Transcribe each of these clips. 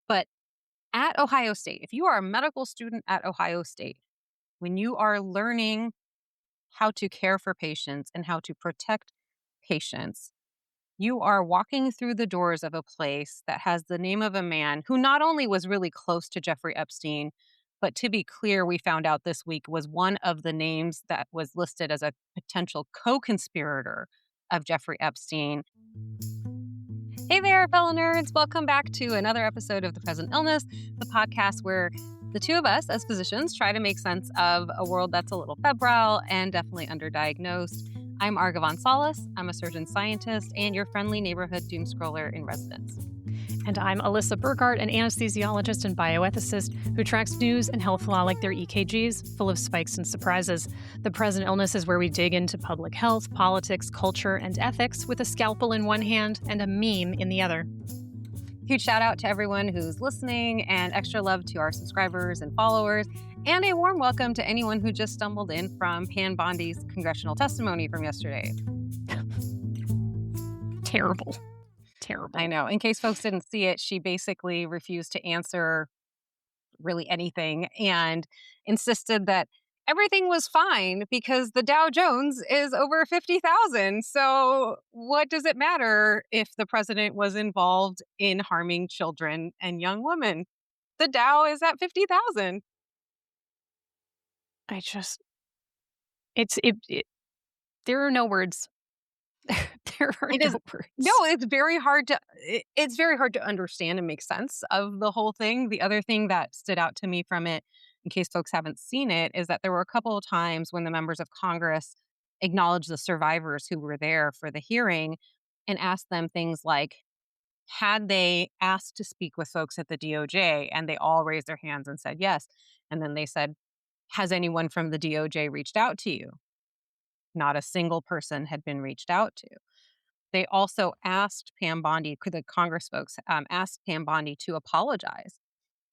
But at Ohio State, if you are a medical student at Ohio State, when you are learning how to care for patients and how to protect patients, you are walking through the doors of a place that has the name of a man who not only was really close to Jeffrey Epstein, but to be clear, we found out this week was one of the names that was listed as a potential co conspirator of Jeffrey Epstein. Hey there, fellow nerds. Welcome back to another episode of The Present Illness, the podcast where the two of us as physicians try to make sense of a world that's a little febrile and definitely underdiagnosed. I'm Arghavan Salles. I'm a surgeon scientist and your friendly neighborhood doom scroller in residence. And I'm Alyssa Burgart, an anesthesiologist and bioethicist who tracks news and health law like their EKGs, full of spikes and surprises. The Present Illness is where we dig into public health, politics, culture, and ethics with a scalpel in one hand and a meme in the other. Huge shout out to everyone who's listening and extra love to our subscribers and followers. And a warm welcome to anyone who just stumbled in from Pam Bondi's congressional testimony from yesterday. Terrible. I know. In case folks didn't see it, she basically refused to answer really anything and insisted that everything was fine because the Dow Jones is over 50,000. So what does it matter if the president was involved in harming children and young women? The Dow is at 50,000. There are no words. There are no words. No, it's very hard to understand and make sense of the whole thing. The other thing that stood out to me from it, in case folks haven't seen it, is that there were a couple of times when the members of Congress acknowledged the survivors who were there for the hearing and asked them things like, had they asked to speak with folks at the DOJ? And they all raised their hands and said yes. And then they said, has anyone from the DOJ reached out to you? Not a single person had been reached out to. They also asked Pam Bondi, the Congress folks asked Pam Bondi to apologize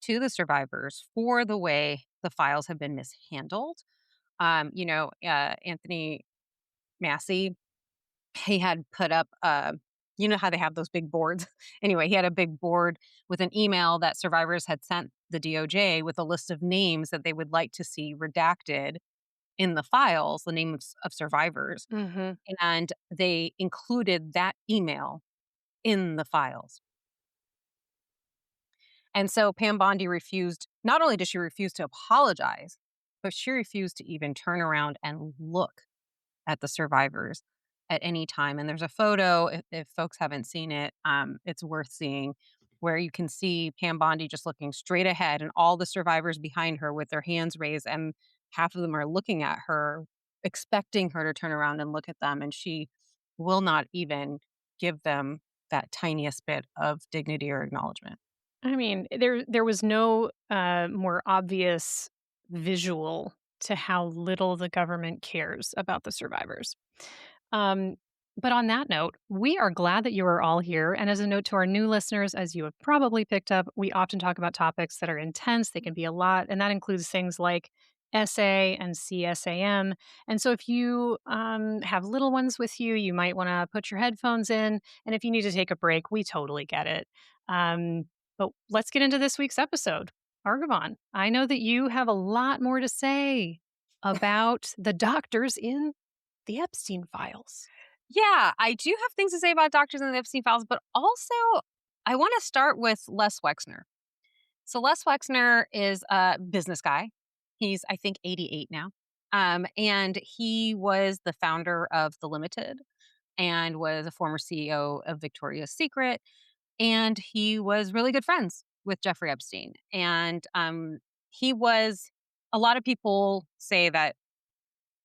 to the survivors for the way the files have been mishandled. Anthony Massey, he had put up, you know how they have those big boards? Anyway, he had a big board with an email that survivors had sent the DOJ with a list of names that they would like to see redacted in the files, the names of survivors. Mm-hmm. And they included that email in the files. And so Pam Bondi refused, not only did she refuse to apologize, but she refused to even turn around and look at the survivors at any time. And there's a photo, if folks haven't seen it, it's worth seeing, where you can see Pam Bondi just looking straight ahead and all the survivors behind her with their hands raised, and half of them are looking at her, expecting her to turn around and look at them. And she will not even give them that tiniest bit of dignity or acknowledgement. I mean, there was no more obvious visual to how little the government cares about the survivors. But on that note, we are glad that you are all here. And as a note to our new listeners, as you have probably picked up, we often talk about topics that are intense. They can be a lot, and that includes things like SA and CSAM. And so if you have little ones with you, you might want to put your headphones in. And if you need to take a break, we totally get it. But let's get into this week's episode. Arghavan, I know that you have a lot more to say about the doctors in the Epstein files. Yeah, I do have things to say about doctors in the Epstein files, but also I want to start with Les Wexner. So Les Wexner is a business guy. He's, I think, 88 now. And he was the founder of The Limited and was a former CEO of Victoria's Secret. And he was really good friends with Jeffrey Epstein. And a lot of people say that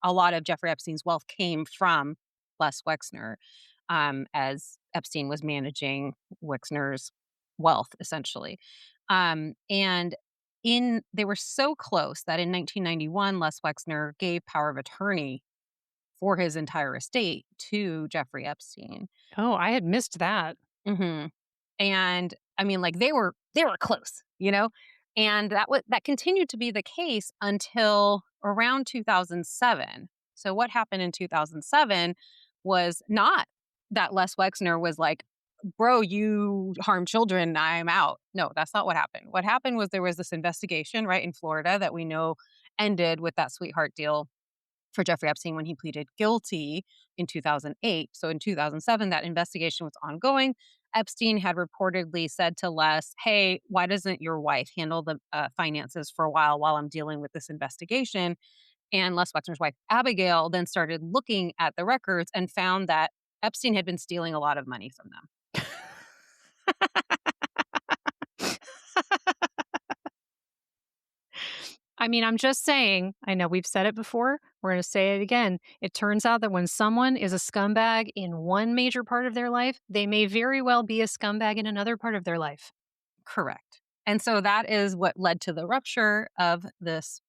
a lot of Jeffrey Epstein's wealth came from Les Wexner, as Epstein was managing Wexner's wealth, essentially. And they were so close that in 1991, Les Wexner gave power of attorney for his entire estate to Jeffrey Epstein. Oh, I had missed that. Mm-hmm. And I mean, like they were close, you know, and that continued to be the case until around 2007. So what happened in 2007 was not that Les Wexner was like, bro, you harm children, I'm out. No, that's not what happened. What happened was there was this investigation, right, in Florida that we know ended with that sweetheart deal for Jeffrey Epstein when he pleaded guilty in 2008. So in 2007, that investigation was ongoing. Epstein had reportedly said to Les, "Hey, why doesn't your wife handle the finances for a while I'm dealing with this investigation?" And Les Wexner's wife, Abigail, then started looking at the records and found that Epstein had been stealing a lot of money from them. I mean, I'm just saying, I know we've said it before, we're gonna say it again. It turns out that when someone is a scumbag in one major part of their life, they may very well be a scumbag in another part of their life. Correct. And so that is what led to the rupture of this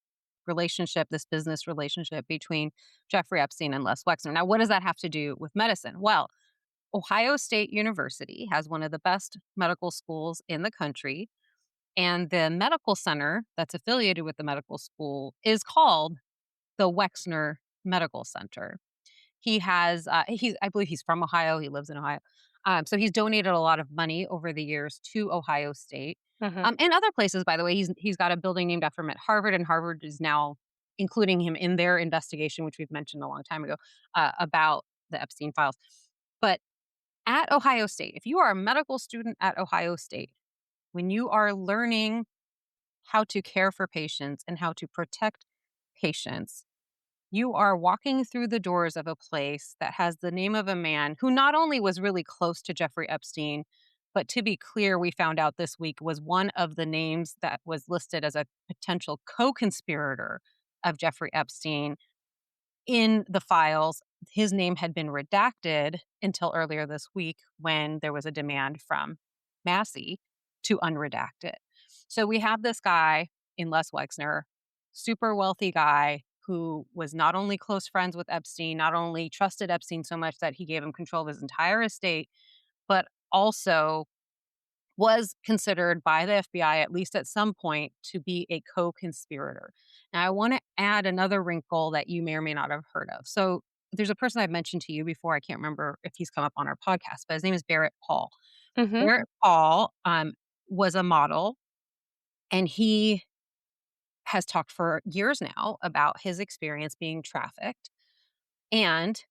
relationship, this business relationship between Jeffrey Epstein and Les Wexner. Now, what does that have to do with medicine? Well, Ohio State University has one of the best medical schools in the country. And the medical center that's affiliated with the medical school is called the Wexner Medical Center. I believe he's from Ohio. He lives in Ohio. So he's donated a lot of money over the years to Ohio State, Mhm. and other places. By the way, he's got a building named after him at Harvard, and Harvard is now including him in their investigation, which we've mentioned a long time ago, about the Epstein files. But at Ohio State, if you are a medical student at Ohio State, when you are learning how to care for patients and how to protect patients, you are walking through the doors of a place that has the name of a man who not only was really close to Jeffrey Epstein, but to be clear, we found out this week was one of the names that was listed as a potential co conspirator of Jeffrey Epstein in the files. His name had been redacted until earlier this week when there was a demand from Massey to unredact it. So we have this guy in Les Wexner, super wealthy guy who was not only close friends with Epstein, not only trusted Epstein so much that he gave him control of his entire estate, but also was considered by the FBI, at least at some point, to be a co conspirator. Now, I want to add another wrinkle that you may or may not have heard of. So, there's a person I've mentioned to you before. I can't remember if he's come up on our podcast, but his name is Barrett Paul. Mhm. Barrett Paul was a model, and he has talked for years now about his experience being trafficked and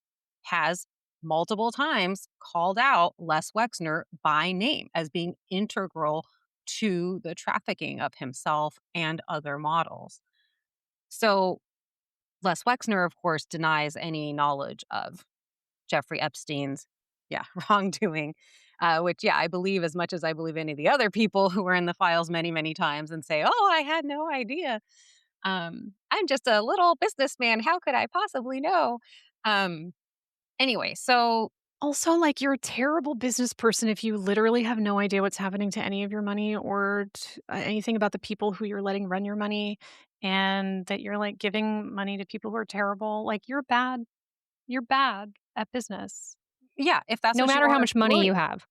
has multiple times called out Les Wexner by name as being integral to the trafficking of himself and other models. So Les Wexner, of course, denies any knowledge of Jeffrey Epstein's, yeah, wrongdoing, which, yeah, I believe as much as I believe any of the other people who were in the files many, many times and say, "Oh, I had no idea. I'm just a little businessman. How could I possibly know?" Um, Anyway, so Also, like, you're a terrible business person if you literally have no idea what's happening to any of your money or anything about the people who you're letting run your money, and that you're, like, giving money to people who are terrible. Like, you're bad. You're bad at business, yeah, if that's no what you matter how want us much to money you believe. have.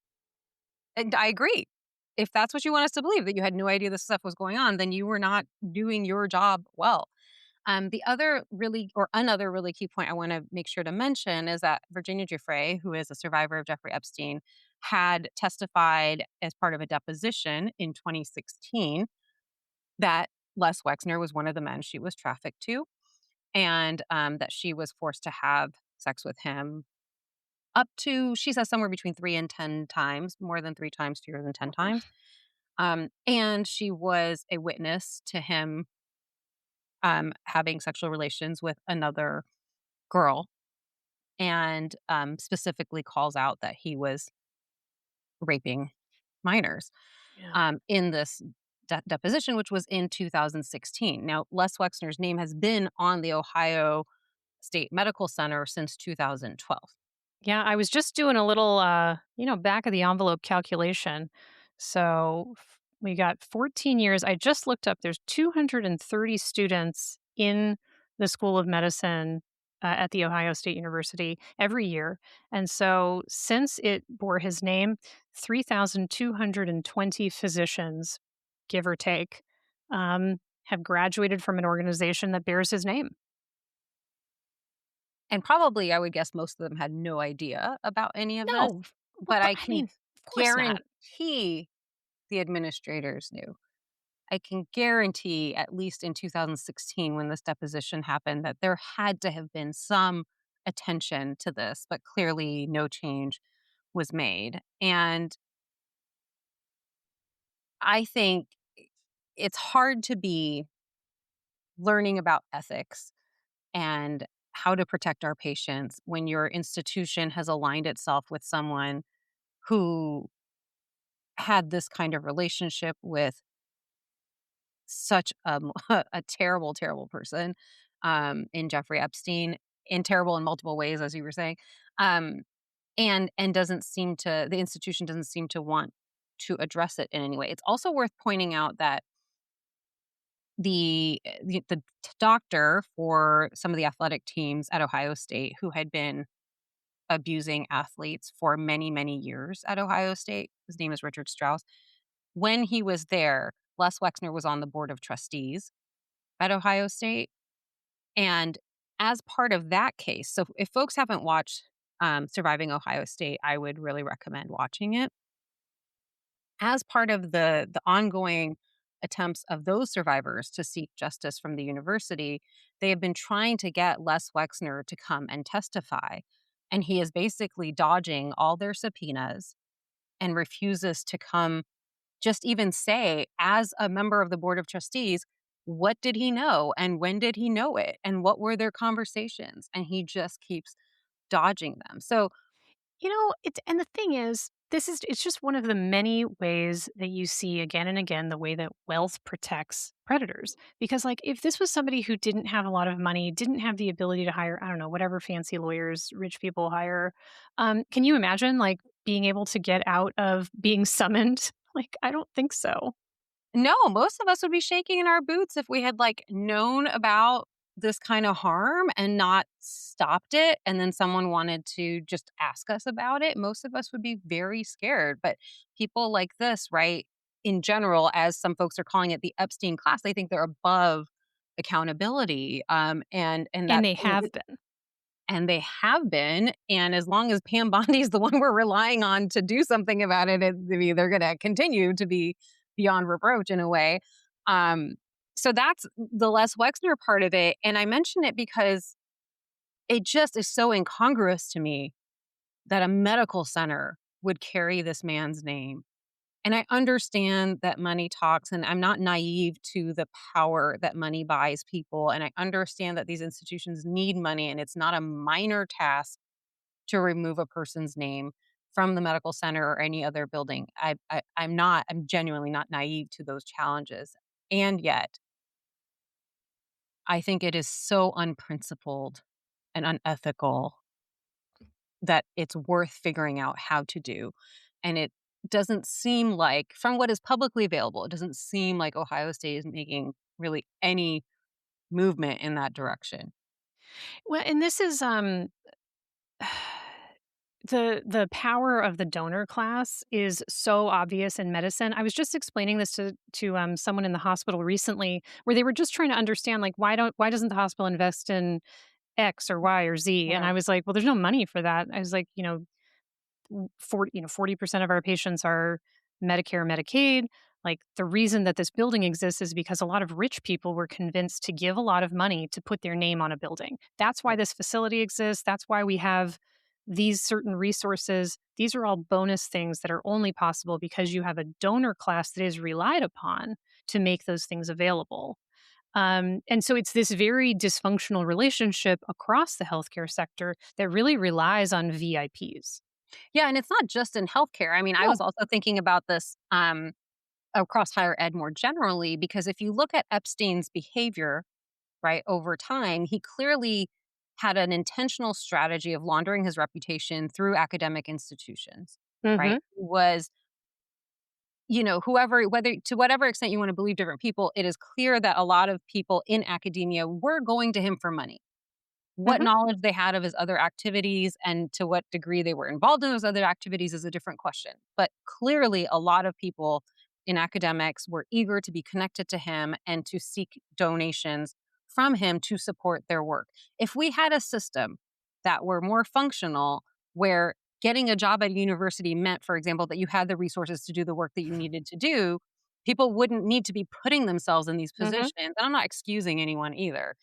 And I agree. If that's what you want us to believe, that you had no idea this stuff was going on, then you were not doing your job well. The other really, or another really key point I want to make sure to mention is that Virginia Giuffre, who is a survivor of Jeffrey Epstein, had testified as part of a deposition in 2016 that Les Wexner was one of the men she was trafficked to, and that she was forced to have sex with him up to, she says, somewhere between 3 and 10 times, more than 3 times, fewer than 10 times. And she was a witness to him having sexual relations with another girl, and specifically calls out that he was raping minors Yeah. in this deposition, which was in 2016. Now, Les Wexner's name has been on the Ohio State Medical Center since 2012. Yeah, I was just doing a little, back of the envelope calculation. So we got 14 years. I just looked up, there's 230 students in the School of Medicine at the Ohio State University every year. And so since it bore his name, 3,220 physicians, give or take, have graduated from an organization that bears his name. And probably, I would guess most of them had no idea about any of this. No, But but I I can mean, Of course not. guarantee the administrators knew. I can guarantee, at least in 2016, when this deposition happened, that there had to have been some attention to this, but clearly no change was made. And I think it's hard to be learning about ethics and how to protect our patients when your institution has aligned itself with someone who had this kind of relationship with such a terrible, terrible person, in Jeffrey Epstein, and terrible in multiple ways, as you were saying, um, and doesn't seem to the institution doesn't seem to want to address it in any way. It's also worth pointing out that the doctor for some of the athletic teams at Ohio State who had been abusing athletes for many, many years at Ohio State, his name is Richard Strauss. When he was there, Les Wexner was on the board of trustees at Ohio State. And as part of that case, so if folks haven't watched Surviving Ohio State, I would really recommend watching it. As part of the ongoing attempts of those survivors to seek justice from the university, they have been trying to get Les Wexner to come and testify. And he is basically dodging all their subpoenas and refuses to come, just even say, as a member of the board of trustees, what did he know and when did he know it and what were their conversations? And he just keeps dodging them. So, It's and the thing is, it's just one of the many ways that you see again and again the way that wealth protects predators. Because like if this was somebody who didn't have a lot of money, didn't have the ability to hire, I don't know, whatever fancy lawyers rich people hire, can you imagine like being able to get out of being summoned? Like, I don't think so. no, most of us would be shaking in our boots if we had like known about this kind of harm and not stopped it. And then someone wanted to just ask us about it. Most of us would be very scared. But people like this, right, in general, as some folks are calling it, the Epstein class, they think they're above accountability. And And that they have been. and they have been, and as long as Pam Bondi is the one we're relying on to do something about it, I mean, they're gonna continue to be beyond reproach in a way. Um, so that's the Les Wexner part of it, and I mention it because it just is so incongruous to me that a medical center would carry this man's name. And I understand that money talks, and I'm not naive to the power that money buys people, and I understand that these institutions need money, and it's not a minor task to remove a person's name from the medical center or any other building. I'm genuinely not naive to those challenges. And yet, I think it is so unprincipled and unethical that it's worth figuring out how to do. And it doesn't seem like, from what is publicly available, it doesn't seem like Ohio State is making really any movement in that direction. Well, and this is the power of the donor class is so obvious in medicine. I was just explaining this to someone in the hospital recently, where they were just trying to understand like why doesn't the hospital invest in X or Y or Z? And Yeah. I was like, well, there's no money for that. I was like, 40% of our patients are Medicare, Medicaid. Like the reason that this building exists is because a lot of rich people were convinced to give a lot of money to put their name on a building. That's why Yeah. this facility exists. That's why we have these certain resources. These are all bonus things that are only possible because you have a donor class that is relied upon to make those things available. And so it's this very dysfunctional relationship across the healthcare sector that really relies on VIPs. Yeah, and it's not just in healthcare. I mean, I was No. also thinking about this across higher ed more generally, because if you look at Epstein's behavior, right, over time, he clearly had an intentional strategy of laundering his reputation through academic institutions, right? Mhm. He was, whoever, whether to whatever extent you want to believe different people, it is clear that a lot of people in academia were going to him for money. What Mhm. knowledge they had of his other activities and to what degree they were involved in those other activities is a different question. But clearly, a lot of people in academics were eager to be connected to him and to seek donations from him to support their work. If we had a system that were more functional, where getting a job at a university meant, for example, that you had the resources to do the work that you needed to do, people wouldn't need to be putting themselves in these Mhm. positions. And I'm not excusing anyone either.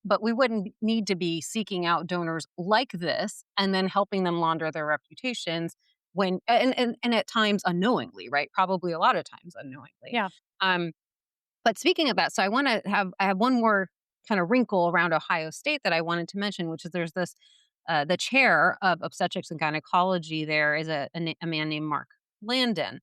But we wouldn't need to be seeking out donors like this and then helping them launder their reputations when and at times unknowingly, right? Probably a lot of times unknowingly. Yeah. Um, but speaking of that, so I have one more kind of wrinkle around Ohio State that I wanted to mention, which is there's this the chair of obstetrics and gynecology there is a man named Mark Landon.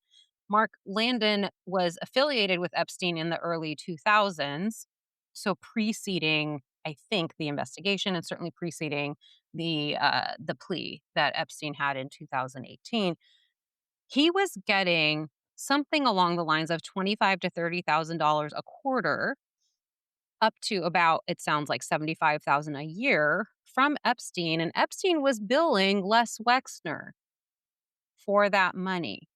Mark Landon was affiliated with Epstein in the early 2000s, so preceding, I think, the investigation and certainly preceding the plea that Epstein had in 2018. He was getting something along the lines of 25 to $30,000 a quarter, up to about, it sounds like 75,000 a year from Epstein, and Epstein was billing Les Wexner for that money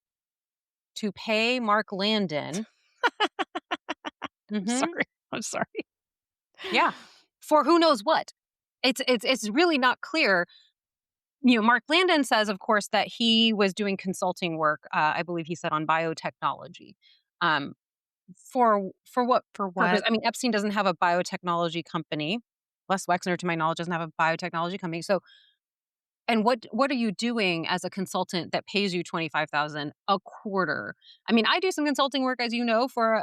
to pay Mark Landon. I'm Mhm. sorry. I'm sorry. Yeah. For who knows what. It's really not clear. Mark Landon says, of course, that he was doing consulting work, I believe he said on biotechnology. Um, for what For purpose? what? I mean, Epstein doesn't have a biotechnology company. Les Wexner, to my knowledge, doesn't have a biotechnology company. So, and what are you doing as a consultant that pays you 25,000 a quarter? I mean, I do some consulting work, as you know, for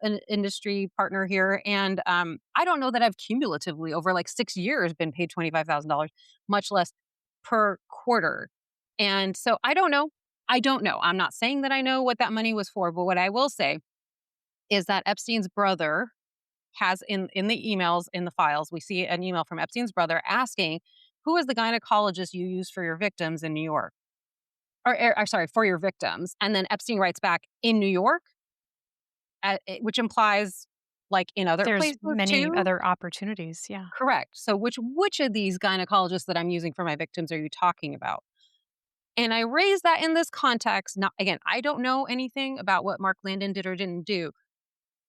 an industry partner here, and I don't know that I've cumulatively over like 6 years been paid $25,000, much less per quarter. And so I don't know. I don't know. I'm not saying that I know what that money was for, but what I will say is that Epstein's brother has in the emails, in the files, we see an email from Epstein's brother asking, "Who is the gynecologist you used for your victims in New York?" Or sorry, for your victims. And then Epstein writes back, "In New York?" Which implies, like, in other There's places many too? other opportunities, yeah. Correct. So which of these gynecologists that I'm using for my victims are you talking about? And I raise that in this context, not again, I don't know anything about what Mark Landon did or didn't do.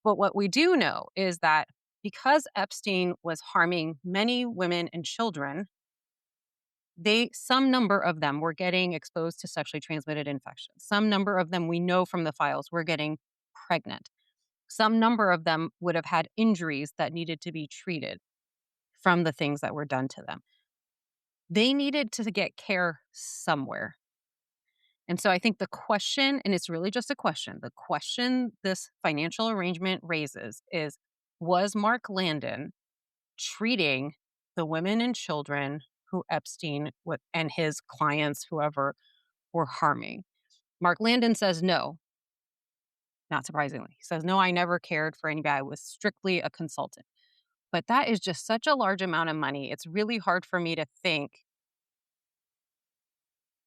But what we do know is that because Epstein was harming many women and children, some number of them were getting exposed to sexually transmitted infections. Some number of them we know from the files were getting pregnant. Some number of them would have had injuries that needed to be treated from the things that were done to them. They needed to get care somewhere. And so I think the question, and it's really just a question, the question this financial arrangement raises is, was Mark Landon treating the women and children who and his clients, whoever, were harming? Mark Landon says no, not surprisingly. He says, no, I never cared for anybody. I was strictly a consultant. But that is just such a large amount of money. It's really hard for me to think,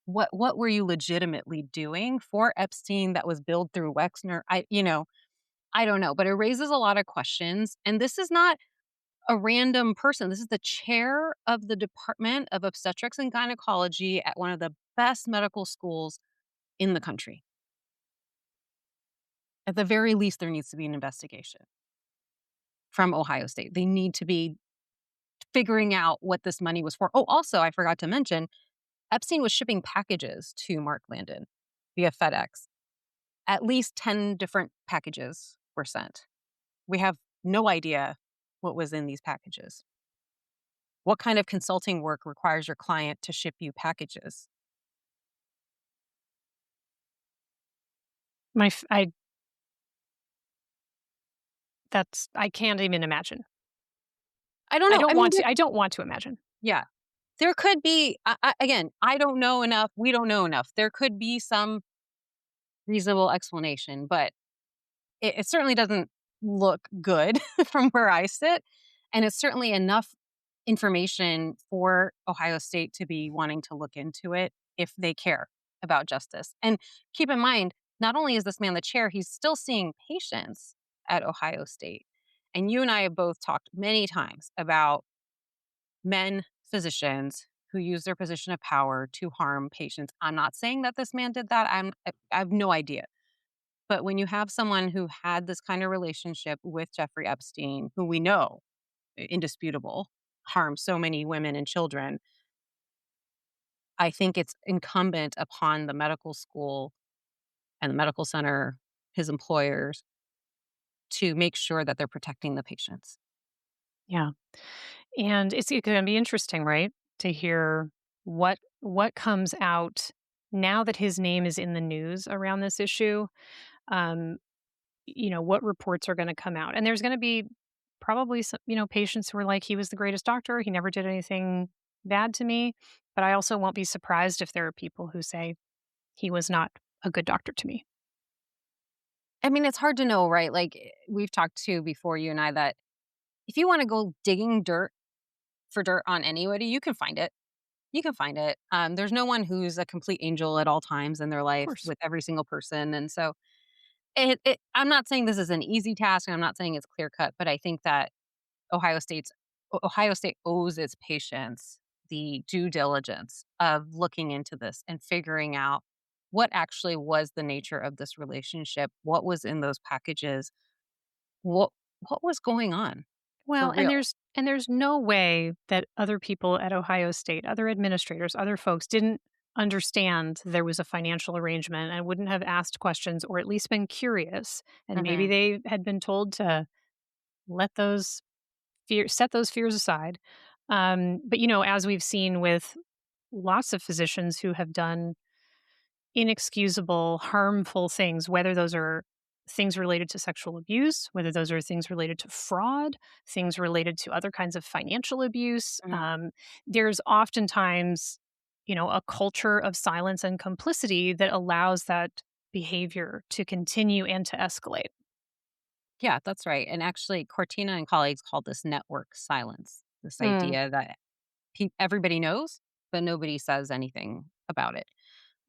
what were you legitimately doing for Epstein that was billed through Wexner? I don't know, but it raises a lot of questions. And this is not a random person. This is the chair of the Department of Obstetrics and Gynecology at one of the best medical schools in the country. At the very least, there needs to be an investigation from Ohio State. They need to be figuring out what this money was for. Oh, also, I forgot to mention, Epstein was shipping packages to Mark Landon via FedEx. At least 10 different packages were sent. We have no idea what was in these packages. What kind of consulting work requires your client to ship you packages? My f I That's I can't even imagine. I don't know. I mean, I don't want to imagine. yeah, there could be, again, I don't know enough. We don't know enough. There could be some reasonable explanation, but it certainly doesn't look good from where I sit. And it's certainly enough information for Ohio State to be wanting to look into it if they care about justice. And keep in mind, not only is this man the chair, he's still seeing patients at Ohio State. And you and I have both talked many times about men physicians who use their position of power to harm patients. I'm not saying that this man did that. I have no idea. But when you have someone who had this kind of relationship with Jeffrey Epstein, who we know, indisputable, harmed so many women and children, I think it's incumbent upon the medical school and the medical center, his employers, to make sure that they're protecting the patients. Yeah. And it's gonna be interesting, right, to hear what comes out now that his name is in the news around this issue. Um, what reports are gonna come out. And there's gonna be probably some, patients who are like, "He was the greatest doctor. He never did anything bad to me." But I also won't be surprised if there are people who say, "He was not a good doctor to me." I mean, it's hard to know, right? Like, we've talked to before, you and I, that if you wanna go digging dirt on anybody, you can find it. You can find it. There's no one who's a complete angel at all times in their Of life course. with every single person, and so I'm not saying this is an easy task, and I'm not saying it's clear cut, but I think that Ohio State's Ohio State owes its patients the due diligence of looking into this and figuring out what actually was the nature of this relationship, what was in those packages, what what was going on for Well, and real. there's no way that other people at Ohio State, other administrators, other folks didn't understand there was a financial arrangement and wouldn't have asked questions or at least been curious. And maybe Mhm. they had been told to let those set those fears aside. But as we've seen with lots of physicians who have done inexcusable, harmful things, whether those are things related to sexual abuse, whether those are things related to fraud, things related to other kinds of financial abuse. Mhm. There's oftentimes, a culture of silence and complicity that allows that behavior to continue and to escalate. Yeah, that's right, and actually, Cortina and colleagues called this network silence, this Mm, idea that everybody knows, but nobody says anything about it.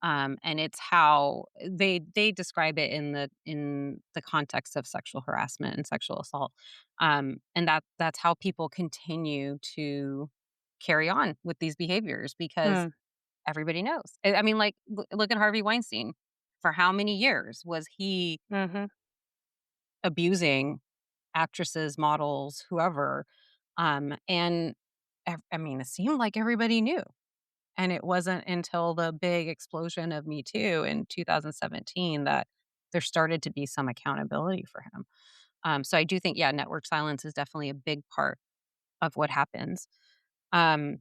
And it's how they describe it in the context of sexual harassment and sexual assault, and that's how people continue to carry on with these behaviors because mm, everybody knows. I mean, like, look at Harvey Weinstein. For how many years was he mhm. abusing actresses, models, whoever? And I mean, it seemed like everybody knew. And it wasn't until the big explosion of Me Too in 2017 that there started to be some accountability for him. So I do think, yeah, network silence is definitely a big part of what happens. Um,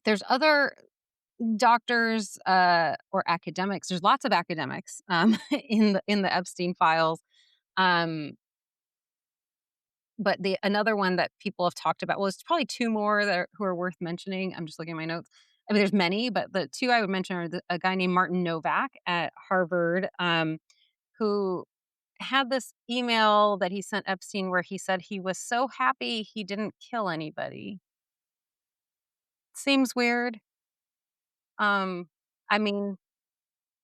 there's other doctors or academics. There's lots of academics in the Epstein files. Um, but the another one that people have talked about, well, there's probably two more who are worth mentioning. I'm just looking at my notes. I mean, there's many, but the two I would mention are a guy named Martin Novak at Harvard, who had this email that he sent Epstein where he said he was so happy he didn't kill anybody. Seems weird. Um, I mean,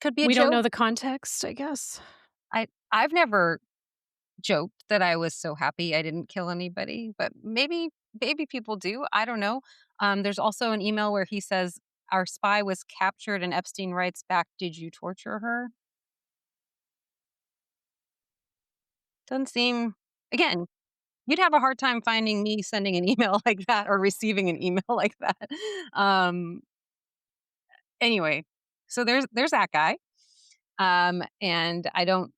could be a We don't know joke. the context, I guess. I've never joked that I was so happy I didn't kill anybody, but maybe people do. I don't know. There's also an email where he says our spy was captured, and Epstein writes back, "Did you torture her?" Doesn't seem. Again, you'd have a hard time finding me sending an email like that or receiving an email like that. Um, anyway, so there's that guy. And I don't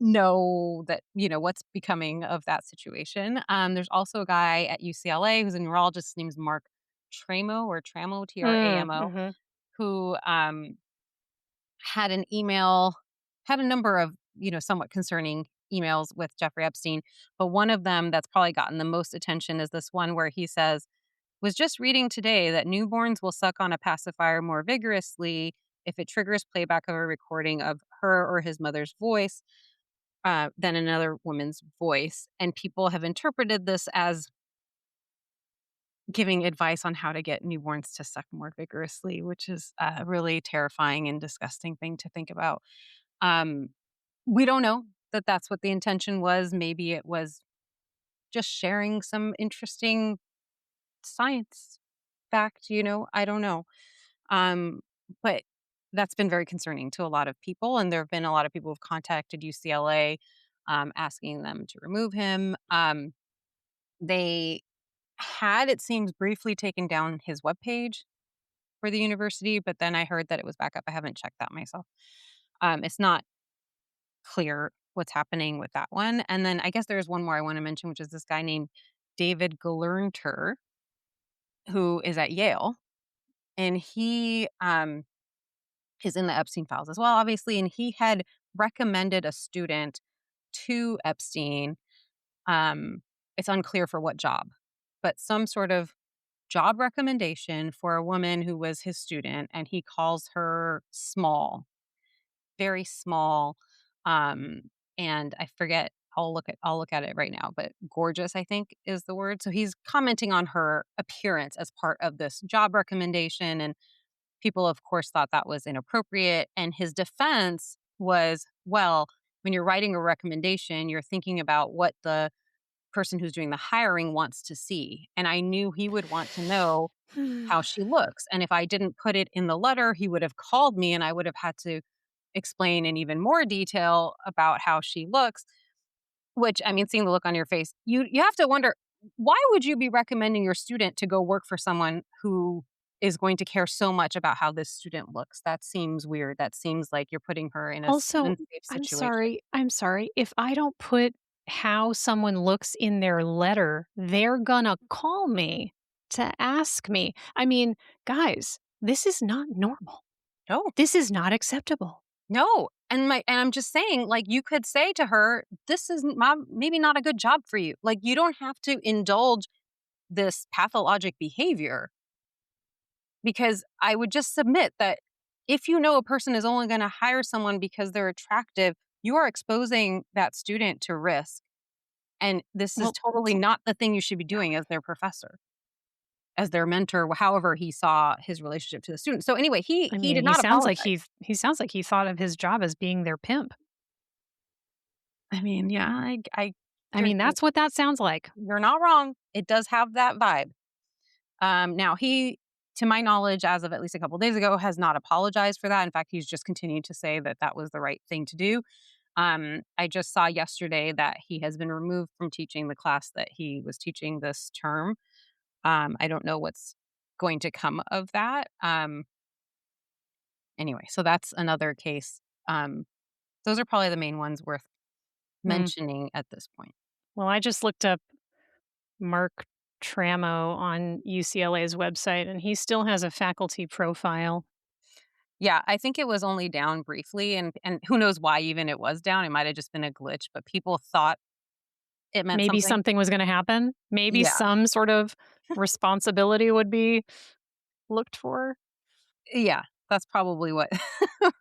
know that, what's becoming of that situation. There's also a guy at UCLA who's a neurologist. His name's Mark Tramo, Mm, Tramo, mhm. who had an email, had a number of, somewhat concerning emails with Jeffrey Epstein. But one of them that's probably gotten the most attention is this one where he says, was just reading today that newborns will suck on a pacifier more vigorously if it triggers playback of a recording of her or his mother's voice than another woman's voice. And people have interpreted this as giving advice on how to get newborns to suck more vigorously, which is a really terrifying and disgusting thing to think about. Um, we don't know that that's what the intention was. Maybe it was just sharing some interesting science fact, I don't know. Um, but that's been very concerning to a lot of people. And there have been a lot of people who've contacted UCLA asking them to remove him. They had, it seems, briefly taken down his webpage. for the university, but then I heard that it was back up. I haven't checked that myself. It's not clear what's happening with that one. And then I guess there's one more I want to mention, which is this guy named David Galernter, who is at Yale, and he is in the Epstein files as well, obviously. And he had recommended a student to Epstein. It's unclear for what job, but some sort of job recommendation for a woman who was his student, and he calls her small, very small. Um, and I forget. I'll look at it right now, but gorgeous, I think, is the word. So he's commenting on her appearance as part of this job recommendation, and people, of course, thought that was inappropriate. And his defense was, well, when you're writing a recommendation, you're thinking about what the person who's doing the hiring wants to see. And I knew he would want to know how she looks. And if I didn't put it in the letter, he would have called me and I would have had to explain in even more detail about how she looks, which, I mean, seeing the look on your face, you have to wonder, why would you be recommending your student to go work for someone who is going to care so much about how this student looks? That seems weird. That seems like you're putting her in a Also, unsafe situation. I'm sorry, if I don't put how someone looks in their letter, they're gonna call me to ask me. I mean, guys, this is not normal. No, This is not acceptable. no. And I'm just saying, like, you could say to her, this is maybe not a good job for you. Like, you don't have to indulge this pathologic behavior, because I would just submit that if you know a person is only going to hire someone because they're attractive, you are exposing that student to risk. And this is Well, totally not the thing you should be doing as their professor, as their mentor, however he saw his relationship to the student. So anyway, he I he mean, did not apologize. he sounds like he thought of his job as being their pimp. I mean, yeah, I I you're, mean, that's what that sounds like. you're not wrong. It does have that vibe. Now he, to my knowledge, as of at least a couple days ago, has not apologized for that. In fact, he's just continued to say that that was the right thing to do. I just saw yesterday that he has been removed from teaching the class that he was teaching this term. I don't know what's going to come of that. Anyway, so that's another case. Those are probably the main ones worth Hmm. mentioning at this point. Well, I just looked up Mark Tramo on UCLA's website, and he still has a faculty profile. Yeah, I think it was only down briefly, and who knows why even it was down. It might have just been a glitch, but people thought it meant Maybe something. something was gonna happen. Maybe Yeah, some sort of responsibility would be looked for. yeah, that's probably what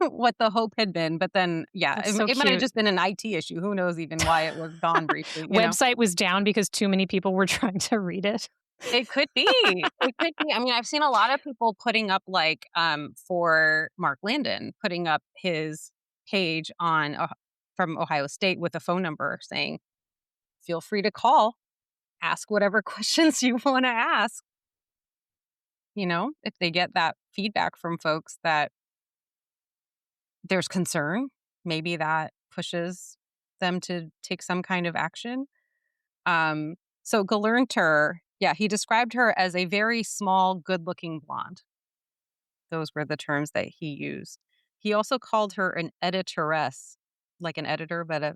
what the hope had been. But then, yeah, That's it, so it might have cute. just been an IT issue. Who knows even why it was gone briefly? Website was down because too many people were trying to read it. It could be. It could be. I mean, I've seen a lot of people putting up, like, for Mark Landon, putting up his page on from Ohio State with a phone number saying, "Feel free to call, ask whatever questions you want to ask." If they get that feedback from folks that there's concern, maybe that pushes them to take some kind of action. So Galernter, yeah, he described her as a very small, good-looking blonde. Those were the terms that he used. He also called her an editoress, like an editor, but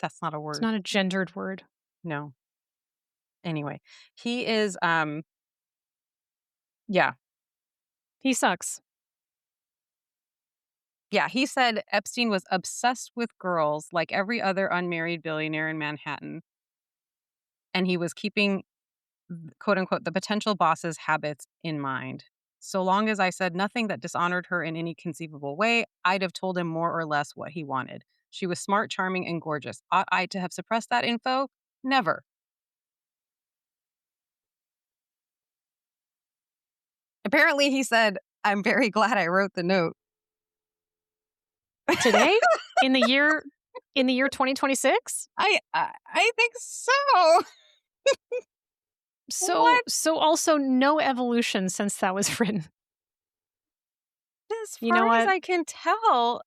that's not a It's word. not a gendered word. No. Anyway, he is, yeah, He sucks. yeah. He said Epstein was obsessed with girls like every other unmarried billionaire in Manhattan, and he was keeping, quote unquote, the potential boss's habits in mind. So long as I said nothing that dishonored her in any conceivable way, I'd have told him more or less what he wanted. She was smart, charming, and gorgeous. Ought I to have suppressed that info? Never. Apparently, he said, I'm very glad I wrote the note. Today? In the year 2026? I think so. So What? so also no evolution since that was written. As You far know as what? I can tell.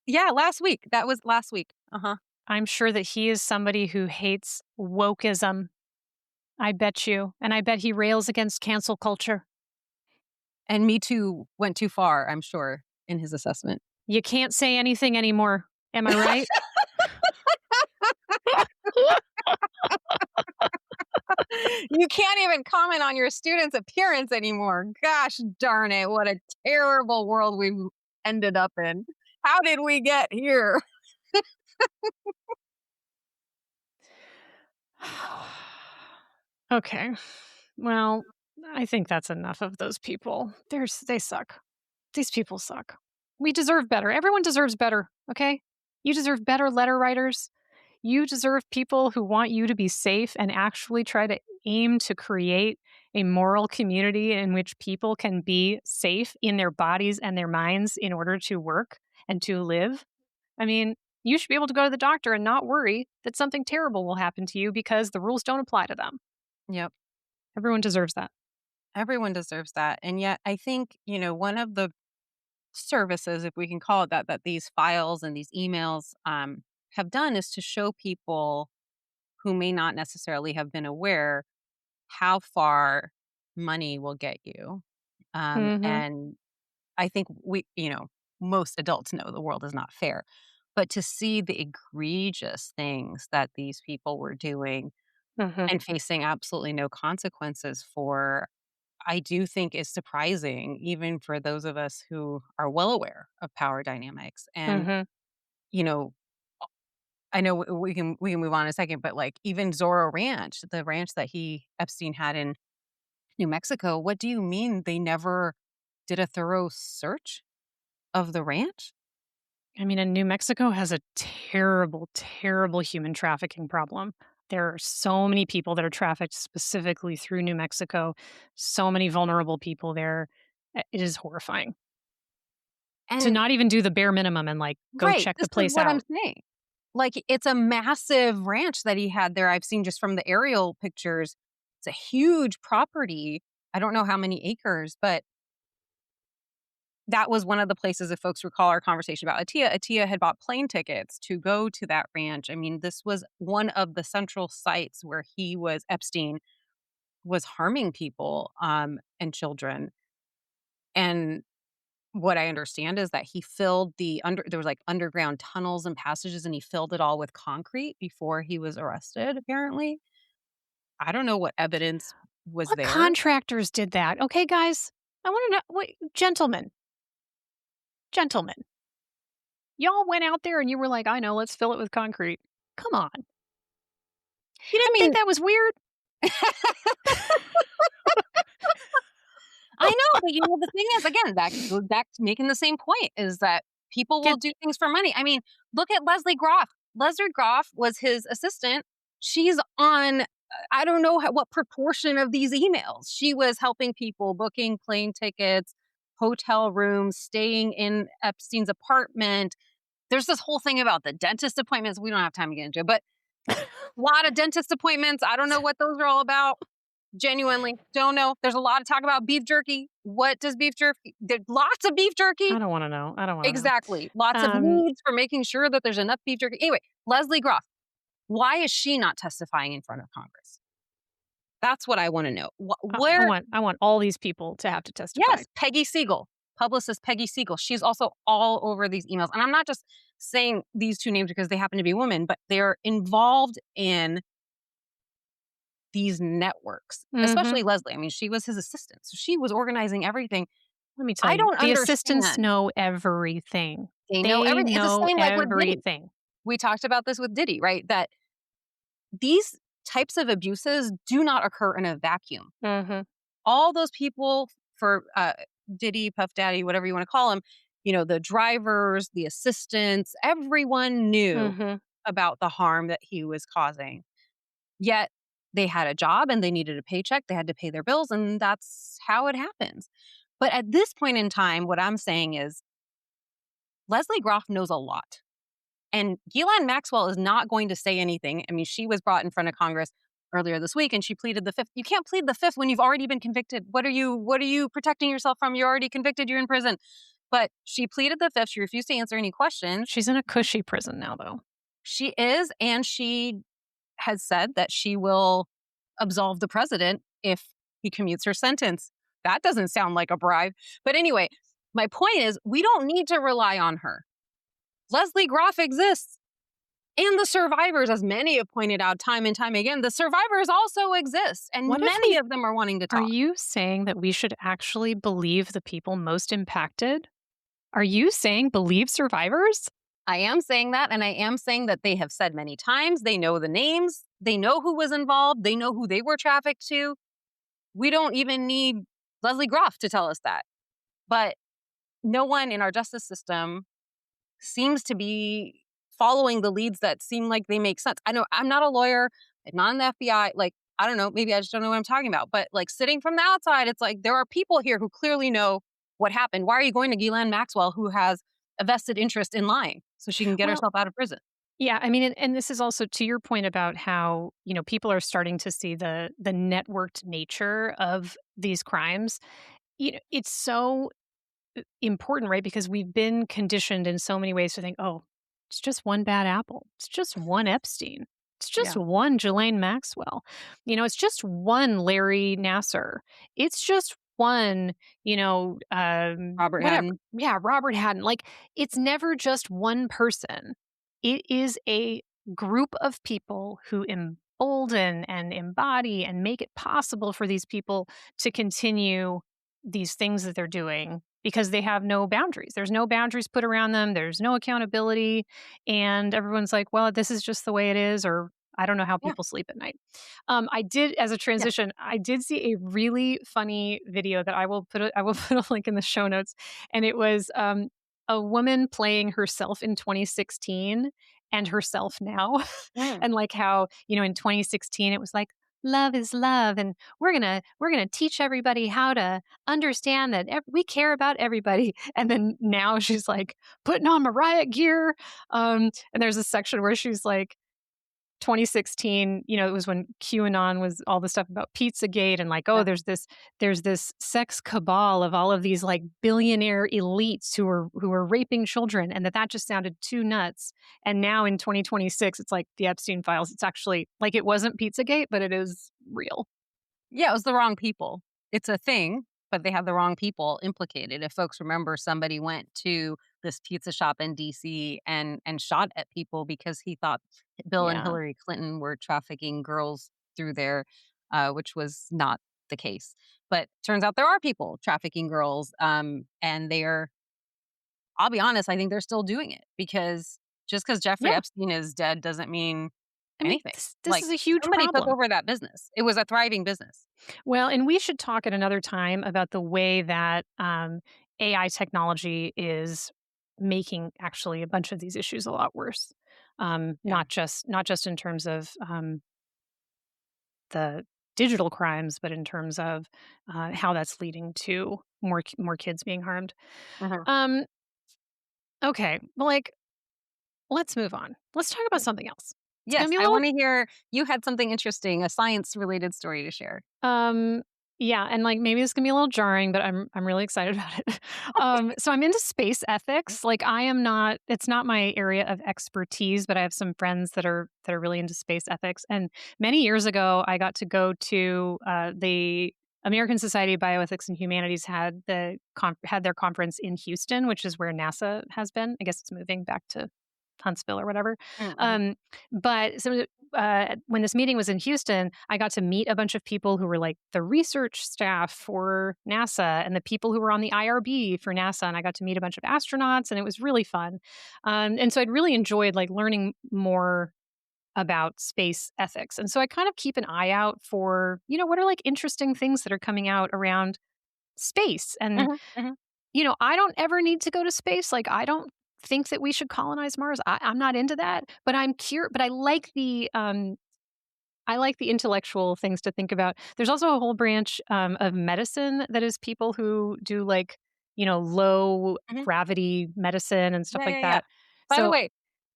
Yeah, last week. That was last week. Uh-huh. I'm sure that he is somebody who hates wokeism. I bet you. And I bet he rails against cancel culture. And Me Too went too far, I'm sure, in his assessment. You can't say anything anymore. Am I right? You can't even comment on your student's appearance anymore. Gosh darn it, what a terrible world we've ended up in. How did we get here? Okay. Well, I think that's enough of those people. They suck. These people suck. We deserve better. Everyone deserves better, okay? You deserve better letter writers. You deserve people who want you to be safe and actually try to aim to create a moral community in which people can be safe in their bodies and their minds in order to work and to live. I mean, you should be able to go to the doctor and not worry that something terrible will happen to you because the rules don't apply to them. Yep. Everyone deserves that. Everyone deserves that. And yet, I think, one of the services, if we can call it that, that these files and these emails have done is to show people who may not necessarily have been aware how far money will get you. Mhm. And I think most adults know the world is not fair. But to see the egregious things that these people were doing Mhm. and facing absolutely no consequences for, I do think is surprising, even for those of us who are well aware of power dynamics. And, Mhm. you know, I know we can move on in a second, but like even Zorro Ranch, the ranch that Epstein had in New Mexico, what do you mean they never did a thorough search of the ranch? I mean, and New Mexico has a terrible, terrible human trafficking problem. There are so many people that are trafficked specifically through New Mexico, so many vulnerable people there. It is horrifying to And not even do the bare minimum and like go right, check this the is place what I'm out. saying. Like it's a massive ranch that he had there. I've seen just from the aerial pictures. It's a huge property. I don't know how many acres, but that was one of the places, if folks recall our conversation about Atia. Atia had bought plane tickets to go to that ranch. I mean, this was one of the central sites where Epstein was harming people and children. And what I understand is that he filled there was like underground tunnels and passages, and he filled it all with concrete before he was arrested, apparently. I don't know what evidence was What there. contractors did that? Okay, guys, I want to know. Wait, gentlemen, y'all went out there and you were like, I know, let's fill it with concrete. Come on. You I didn't think mean, that was weird? I know, but the thing is, again, that goes back to making the same point is that people will Did do things for money. I mean, look at Leslie Groff. Leslie Groff was his assistant. She's on, I don't know what proportion of these emails. She was helping people booking plane tickets, hotel rooms, staying in Epstein's apartment. There's this whole thing about the dentist appointments. We don't have time to get into it, but a lot of dentist appointments. I don't know what those are all about. Genuinely, don't know. There's a lot of talk about beef jerky. What does beef jerky? There's lots of beef jerky. I don't want to know. I don't want to know. Exactly. Lots of Um, needs for making sure that there's enough beef jerky. Anyway, Leslie Groff, why is she not testifying in front of Congress? That's what I want to know. Where? I want all these people to have to testify. Yes, Peggy Siegel, publicist Peggy Siegel. She's also all over these emails. And I'm not just saying these two names because they happen to be women, but they're involved in these networks, Mhm. especially Leslie. I mean, she was his assistant, so she was organizing everything. Let me tell I you, don't the assistants understand. know everything. They know They everything. It's the know same like with Diddy. everything. We talked about this with Diddy, right? That these types of abuses do not occur in a vacuum. Mhm. All those people for Diddy, Puff Daddy, whatever you want to call them, the drivers, the assistants, everyone knew Mhm. about the harm that he was causing. Yet they had a job and they needed a paycheck. They had to pay their bills, and that's how it happens. But at this point in time, what I'm saying is Leslie Groff knows a lot. And Ghislaine Maxwell is not going to say anything. I mean, she was brought in front of Congress earlier this week and she pleaded the fifth. You can't plead the fifth when you've already been convicted. What are you protecting yourself from? You're already convicted, you're in prison. But she pleaded the fifth. She refused to answer any questions. She's in a cushy prison now, though. She is, and she has said that she will absolve the president if he commutes her sentence. That doesn't sound like a bribe. But anyway, my point is we don't need to rely on her. Leslie Groff exists. And the survivors, as many have pointed out time and time again, the survivors also exist. And What if many we of them are wanting to Are talk. you saying that we should actually believe the people most impacted? Are you saying believe survivors? I am saying that. And I am saying that they have said many times, they know the names, they know who was involved, they know who they were trafficked to. We don't even need Leslie Groff to tell us that. But no one in our justice system seems to be following the leads that seem like they make sense. I know I'm not a lawyer, I'm not in the FBI. Like, I don't know, maybe I just don't know what I'm talking about. But like sitting from the outside, it's like there are people here who clearly know what happened. Why are you going to Ghislaine Maxwell, who has a vested interest in lying so she can get Well, herself out of prison? yeah, I mean, and this is also to your point about how, people are starting to see the networked nature of these crimes. It's so important, right? Because we've been conditioned in so many ways to think, oh, it's just one bad apple. It's just one Epstein. It's just Yeah. one Ghislaine Maxwell. It's just one Larry Nasser. It's just one, Robert whatever. Haddon. Yeah, Robert Haddon. Like, it's never just one person. It is a group of people who embolden and embody and make it possible for these people to continue these things that they're doing because they have no boundaries. There's no boundaries put around them. There's no accountability. And everyone's like, well, this is just the way it is, or I don't know how Yeah. people sleep at night. I did, as a Yeah. transition, I did see a really funny video that I will put a link in the show notes. And it was a woman playing herself in 2016 and herself now. Mm. And like how, in 2016, it was like, love is love, and we're gonna teach everybody how to understand that we care about everybody. And then now she's like putting on Mariah gear. And there's a section where she's like, 2016, it was when QAnon was all the stuff about Pizzagate, and like, oh, Yeah. there's this sex cabal of all of these like billionaire elites who are raping children, and that just sounded too nuts. And now in 2026, it's like the Epstein files. It's actually like it wasn't Pizzagate, but it is real. Yeah, it was the wrong people. It's a thing, but they have the wrong people implicated. If folks remember, somebody went to this pizza shop in DC and shot at people because he thought Bill and Yeah. Hillary Clinton were trafficking girls through there, which was not the case. But turns out there are people trafficking girls, and they're. I'll be honest, I think they're still doing it because just because Jeffrey Yeah. Epstein is dead doesn't mean I mean, anything. this Like is a huge somebody took problem. over that business. It was a thriving business. Well, and we should talk at another time about the way that AI technology is making actually a bunch of these issues a lot worse. Yeah. Not just in terms of the digital crimes, but in terms of how that's leading to more kids being harmed. Mhm. Um, okay, well, like, let's move on. Let's talk about something else. It's gonna Yes, be a I little wanna hear you had something interesting, a science-related story to share. Um, yeah, and like maybe this can be a little jarring, but I'm really excited about it. So I'm into space ethics. Like I am not it's not my area of expertise, but I have some friends that are really into space ethics. And many years ago, I got to go to the American Society of Bioethics and Humanities had their conference in Houston, which is where NASA has been. I guess it's moving back to Huntsville or whatever. Mhm. Um, but when this meeting was in Houston, I got to meet a bunch of people who were like the research staff for NASA and the people who were on the IRB for NASA. And I got to meet a bunch of astronauts, and it was really fun. And so I'd really enjoyed like learning more about space ethics. And so I kind of keep an eye out for, what are like interesting things that are coming out around space. And Mhm, mhm, I don't ever need to go to space. Like, I don't think that we should colonize Mars. I'm not into that, but I'm curious. But I like the intellectual things to think about. There's also a whole branch of medicine that is people who do like low mhm. gravity medicine and stuff Yeah, like yeah, yeah. that. By the So way,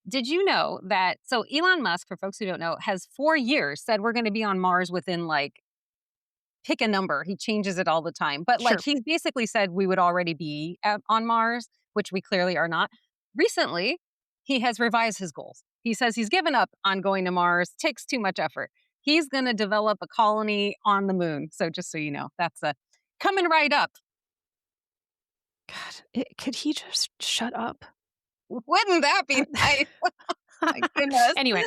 did you know that Elon Musk, for folks who don't know, has 4 years said we're gonna be on Mars within, like, pick a number, he changes it all the time, but, like, sure, he basically said we would already be on Mars, which we clearly are not. Recently, he has revised his goals. He says he's given up on going to Mars, takes too much effort. He's gonna develop a colony on the moon, so just so you know, that's a coming right up. God, could he just shut up? Wouldn't that be nice? My goodness. Anyway,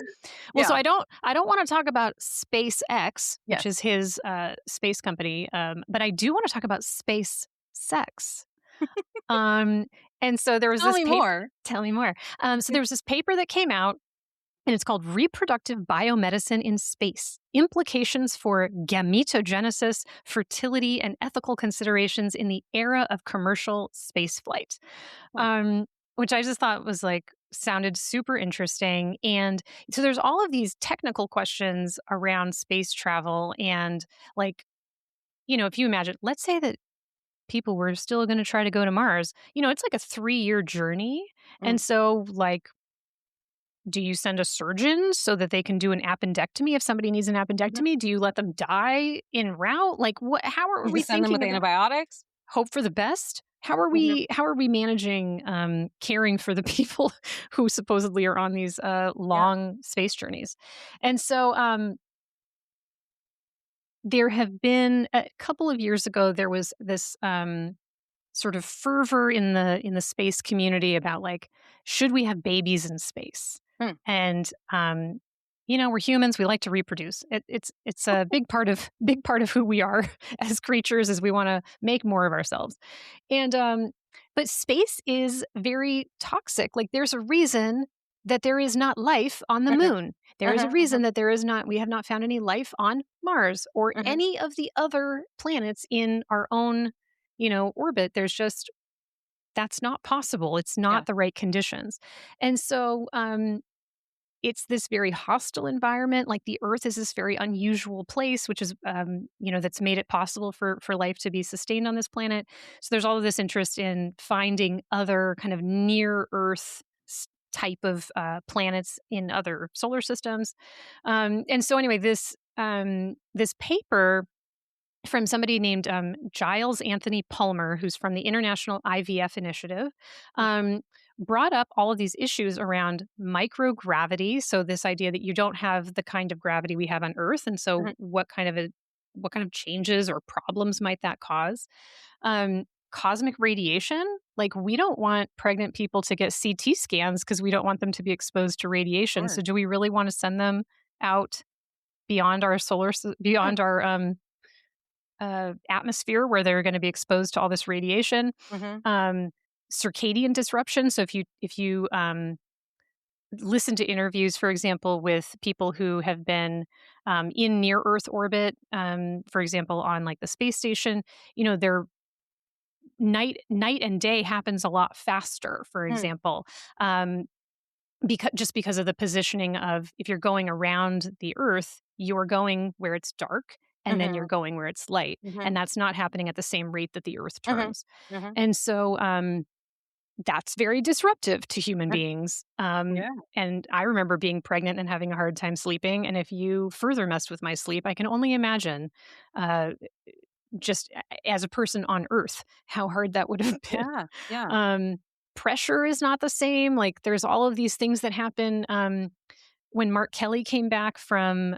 well, so Yeah. I don't want to talk about SpaceX, which is Yes. his space company, but I do want to talk about space sex. Um, and so there was Tell this me paper. more. Tell me more. So there was this paper that came out, and it's called "Reproductive Biomedicine in Space: Implications for Gametogenesis, Fertility, and Ethical Considerations in the Era of Commercial Spaceflight." Huh. um, which I just thought was like sounded super interesting. And so there's all of these technical questions around space travel. And like, if you imagine, let's say that people were still going to try to go to Mars, it's like a 3-year journey. Mm, And so, like, do you send a surgeon so that they can do an appendectomy if somebody needs an mhm. appendectomy? Do you let them die en route? Like, what? How are You we send them with thinking about antibiotics? hope for the best? How are Mhm. we managing caring for the people who supposedly are on these Yeah. long space journeys? And so there have been a couple of years ago there was this sort of fervor in the space community about like should we have babies in space? Mm. And we're humans, we like to reproduce. It's a big part of who we are as creatures, is we want to make more of ourselves. And but space is very toxic. Like there's a reason that there is not life on the Mhm. moon. There is a Mhm, mhm, reason that we have not found any life on Mars or mhm. any of the other planets in our own, orbit. There's just that's not possible. It's Yeah. not the right conditions. And so it's this very hostile environment. Like the Earth is this very unusual place, which is, that's made it possible for life to be sustained on this planet. So there's all of this interest in finding other kind of near Earth type of planets in other solar systems. And so anyway, this paper from somebody named Giles Anthony Palmer, who's from the International IVF Initiative, Mm, um, brought up all of these issues around microgravity. So this idea that you don't have the kind of gravity we have on Earth, and so mhm. what kind of changes or problems might that cause? Cosmic radiation. Like we don't want pregnant people to get CT scans because we don't want them to be exposed to radiation. Sure, So do we really want to send them out beyond our sure. beyond our atmosphere where they're going to be exposed to all this radiation? Mhm, Um, Circadian disruption. So if you listen to interviews, for example, with people who have been in near Earth orbit, for example, on like the space station, their night and day happens a lot faster. For mm, example, um, because of the positioning of if you're going around the Earth, you're going where it's dark. And then you're mhm, going where it's light. mhm, And that's not happening at the same rate that the Earth mhm, turns. mhm. And so that's very disruptive to human beings. Yeah, And I remember being pregnant and having a hard time sleeping. And if you further messed with my sleep, I can only imagine, uh, just as a person on Earth, how hard that would have been. yeah, yeah. Um, Pressure is not the same. Like there's all of these things that happen. When Mark Kelly came back from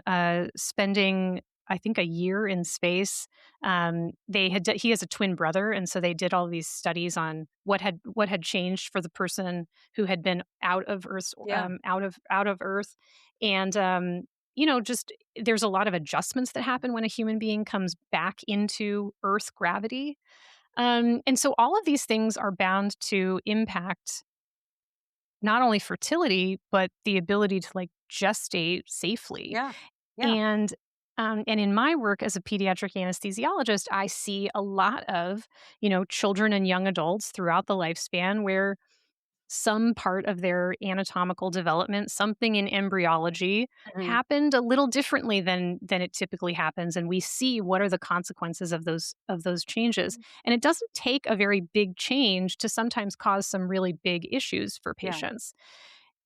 spending, I think, a year in space, he has a twin brother, and so they did all these studies on what had changed for the person who had been out of Earth's Yeah, out of Earth, and just there's a lot of adjustments that happen when a human being comes back into Earth gravity, and so all of these things are bound to impact not only fertility, but the ability to like gestate safely. yeah, yeah. And in my work as a pediatric anesthesiologist, I see a lot of, children and young adults throughout the lifespan where some part of their anatomical development, something in embryology Mhm, happened a little differently than it typically happens, and we see what are the consequences of those changes. mhm. And it doesn't take a very big change to sometimes cause some really big issues for Yeah, patients.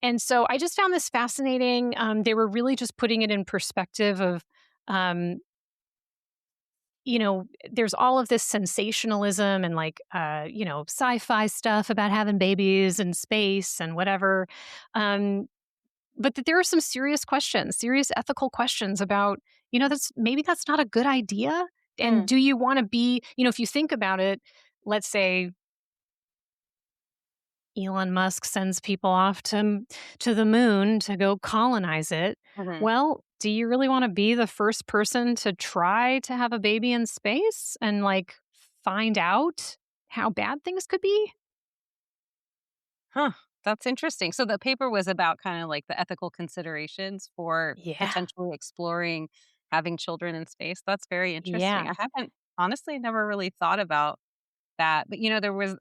And so I just found this fascinating. They were really just putting it in perspective of um, there's all of this sensationalism and like, sci-fi stuff about having babies in space and whatever. Um, but that there are some serious questions, serious ethical questions about, that's maybe that's not a good idea. And Mm, do you want to be, if you think about it, let's say Elon Musk sends people off to the moon to go colonize it. mhm. Well, do you really want to be the first person to try to have a baby in space and like find out how bad things could be? Huh, that's interesting. So the paper was about kinda like the ethical considerations for Yeah. potentially exploring having children in space. That's very interesting. Yeah. I haven't honestly never really thought about that. But, there was,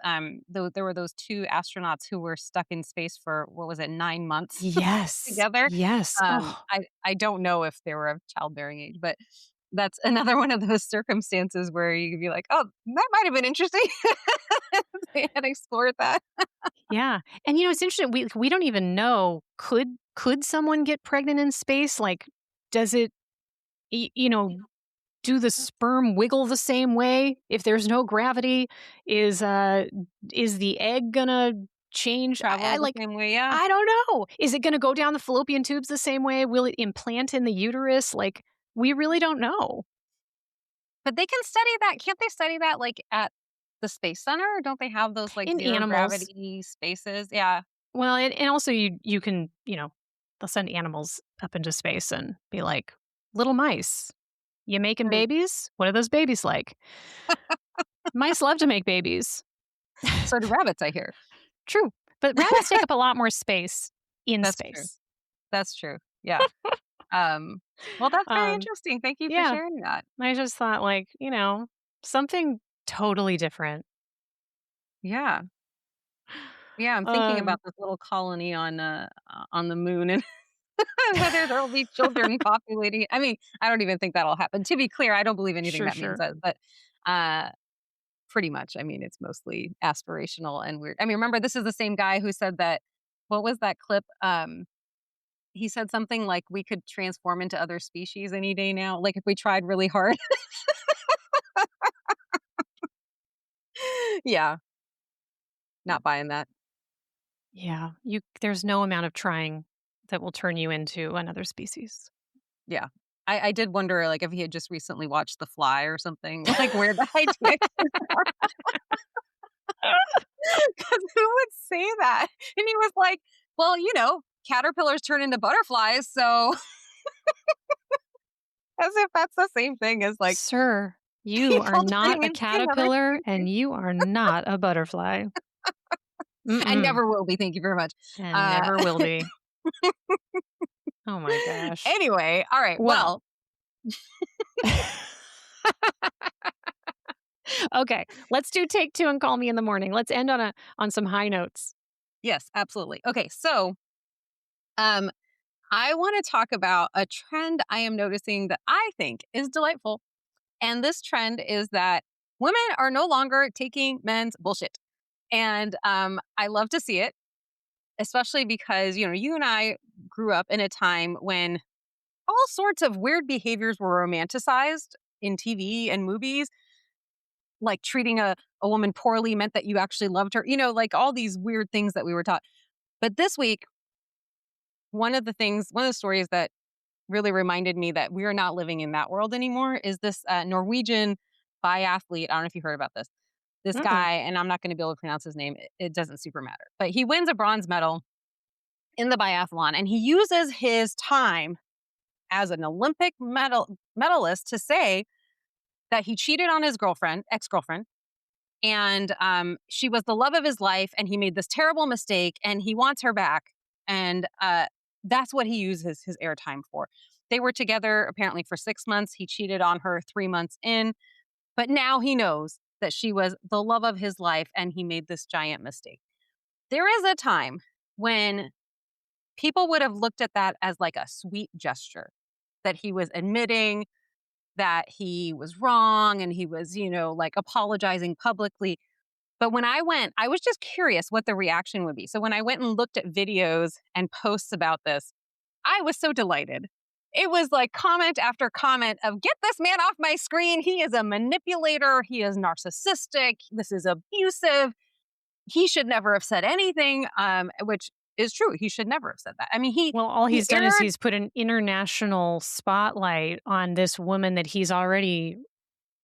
there were those 2 astronauts who were stuck in space for, what was it, 9 months Yes. together. Yes. Oh, I don't know if they were of childbearing age, but that's another one of those circumstances where you could be like, "Oh, that might have been interesting if they had explored that." yeah. And it's interesting. We don't even know. Could someone get pregnant in space? Like, does it? y- You know, do the sperm wiggle the same way if there's no gravity? Is the egg gonna change? Travel I the like. same way, yeah. I don't know. Is it gonna go down the fallopian tubes the same way? Will it implant in the uterus? Like, we really don't know. But they can study that. Can't they study that, like, at the Space Center? Don't they have those, like, In zero animals, gravity spaces? Yeah. well, and also you can they'll send animals up into space and be like, little mice. You making Mm. babies? What are those babies like? Mice love to make babies. So do rabbits, I hear. True. But rabbits take up a lot more space in That's true. space. That's true. Yeah. Um, well, that's very Um, interesting. Thank you for yeah, sharing that. I just thought, like, something totally different. Yeah. Yeah, I'm thinking Um, about this little colony on the moon and whether there'll be children populating. I mean, I don't even think that'll happen. To be clear, I don't believe anything sure, that man sure. says, but, uh, pretty much, I mean, it's mostly aspirational and weird. I mean, remember, this is the same guy who said that what was that clip? He said something like, "We could transform into other species any day now, like, if we tried really hard." Yeah, not buying that. Yeah, there's no amount of trying that will turn you into another species. Yeah. I did wonder, like, if he had just recently watched The Fly or something, like, where the idea came from, 'cause who would say that? And he was like, "Well, caterpillars turn into butterflies, so" as if that's the same thing as, like, Sir, you are people not turning a into another caterpillar species. and you are not a butterfly. And Mm-mm. never will be, thank you very much. And Uh, never will be. Oh my gosh. anyway, alright, Well, well, okay, let's do take 2 and call me in the morning. Let's end on some high notes. yes, absolutely. Okay, so, um, I wanna talk about a trend I am noticing that I think is delightful. And this trend is that women are no longer taking men's bullshit. And I love to see it, especially because, you and I grew up in a time when all sorts of weird behaviors were romanticized in TV and movies, like treating a woman poorly meant that you actually loved her, like all these weird things that we were taught. But this week, one of the stories that really reminded me that we are not living in that world anymore is this Norwegian biathlete. I don't know if you heard about this. This Mm-mm. guy, and I'm not going to be able to pronounce his name. It doesn't super matter. But he wins a bronze medal in the biathlon, and he uses his time as an Olympic medalist to say that he cheated on his ex girlfriend, and she was the love of his life, and he made this terrible mistake, and he wants her back, and that's what he uses his airtime for. They were together apparently for 6 months. He cheated on her 3 months in, but now he knows that she was the love of his life, and he made this giant mistake. There is a time when people would have looked at that as like a sweet gesture, that he was admitting that he was wrong and he was, like apologizing publicly. But when I went, I was just curious what the reaction would be. So when I went and looked at videos and posts about this, I was so delighted. It was like comment after comment of get this man off my screen. He is a manipulator. He is narcissistic. This is abusive. He should never have said anything, which is true. He should never have said that. I mean, Well, all he he's done is aired. he's put an international spotlight on this woman that he's already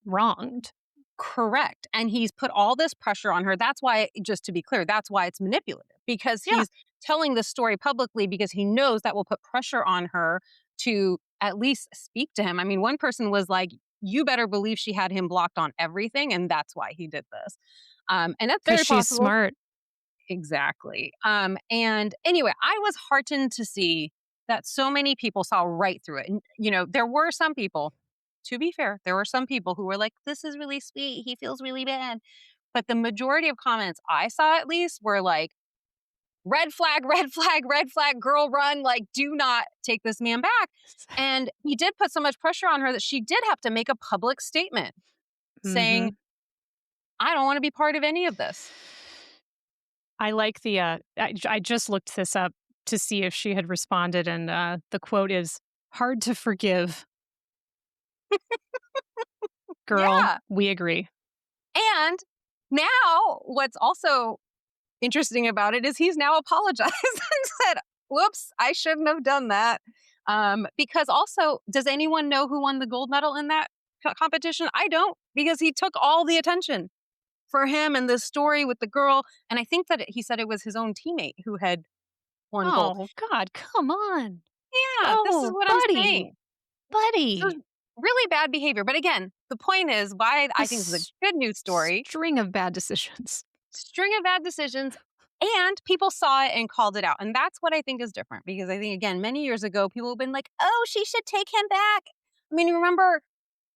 wronged. Correct. And he's put all this pressure on her. That's why, just to be clear, that's why it's manipulative because Yeah. he's telling the story publicly because he knows that will put pressure on her to at least speak to him. I mean, one person was like, you better believe she had him blocked on everything. And that's why he did this. And that's Because very she's possible. smart. Exactly. And anyway, I was heartened to see that so many people saw right through it. And, there were some people, to be fair, there were some people who were like, this is really sweet. He feels really bad. But the majority of comments I saw, at least, were like, red flag, red flag, red flag, girl, run. Like, do not take this man back. And he did put so much pressure on her that she did have to make a public statement saying, Mhm. I don't want to be part of any of this. I like I just looked this up to see if she had responded, and, the quote is, "Hard to forgive. Girl, Yeah. we agree." And now, what's also interesting about it is he's now apologized and said, whoops, I shouldn't have done that. Because also, does anyone know who won the gold medal in that competition? I don't, because he took all the attention for him and this story with the girl. And I think that he said it was his own teammate who had won gold. Oh, God, come on. Yeah, this is Oh, what I'm buddy, saying. So buddy. really bad behavior. But again, the point is why A I think this is a good news story. string of bad decisions. String of bad decisions, and people saw it and called it out. And that's what I think is different because I think, again, many years ago, people have been like, oh, she should take him back. I mean, remember,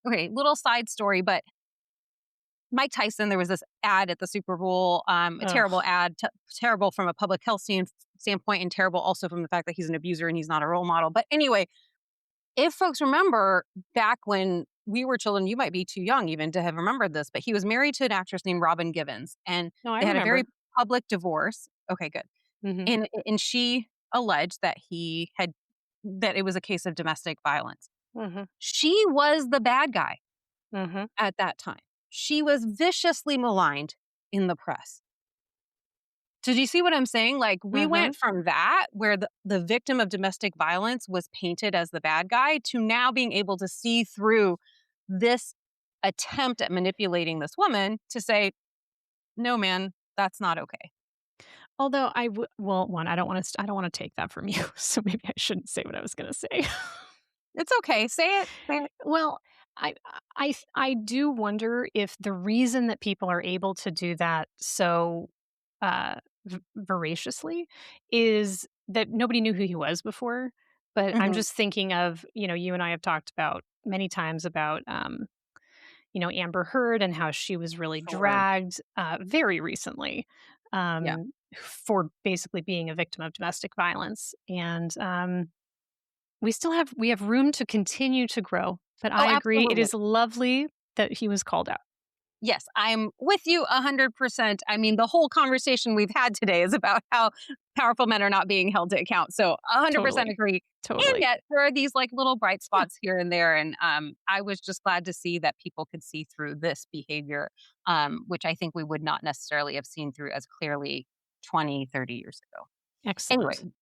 okay, little side story, but Mike Tyson, there was this ad at the Super Bowl, a terrible Ugh. ad, terrible from a public health standpoint, and terrible also from the fact that he's an abuser and he's not a role model. But anyway, if folks remember back when we were children, you might be too young even to have remembered this, but he was married to an actress named Robin Givens, and No, I they had a very remember. public divorce. Okay, good. Mhm, And she alleged that it was a case of domestic violence. mhm, She was the bad guy mhm, at that time. She was viciously maligned in the press. Did you see what I'm saying? Like, we mhm. went from that, where the victim of domestic violence was painted as the bad guy, to now being able to see through this attempt at manipulating this woman to say, no, man, that's not okay. Although well, one, I don't wanna take that from you, so maybe I shouldn't say what I was gonna say. It's okay. Say it. Say it. Well, I do wonder if the reason that people are able to do that so, voraciously is that nobody knew who he was before, but I'm Mhm. just thinking of, you and I have talked about many times about, Amber Heard and how she was really Sure. dragged, very recently, Yeah. for basically being a victim of domestic violence, and, we have room to continue to grow, but Oh, I agree, it absolutely. is lovely that he was called out. Yes, I'm with you 100%. I mean, the whole conversation we've had today is about how powerful men are not being held to account. So 100% Totally, agree. And totally. yet there are these like little bright Yeah, spots here and there. And I was just glad to see that people could see through this behavior, which I think we would not necessarily have seen through as clearly 20, 30 years ago. Anyway, excellent.